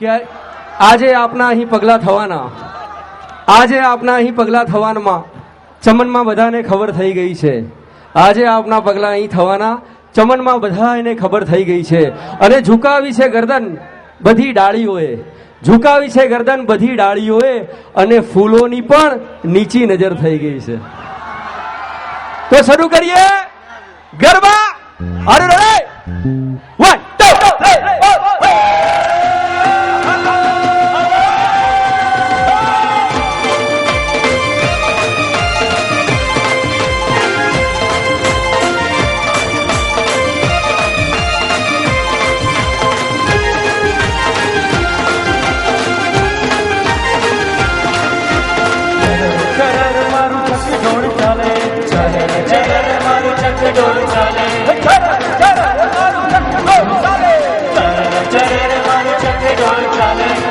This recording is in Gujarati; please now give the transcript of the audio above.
કે આજે આપના અહીં પગલા થવાના, આજે આપના અહીં પગલા થવાના ચમનમાં બધાને ખબર થઈ ગઈ છે. આજે આપના પગલા અહીં થવાના ચમનમાં બધાને ખબર થઈ ગઈ છે. અને ઝુકાવી છે ગરદન બધી ડાળીઓએ, ઝુકાવી છે ગરદન બધી ડાળીઓએ, અને ફૂલોની પણ નીચી નજર થઈ ગઈ છે. તો શરૂ કરીએ ગરબા. Are you ready? 1, 2, 3, 4. ચાલે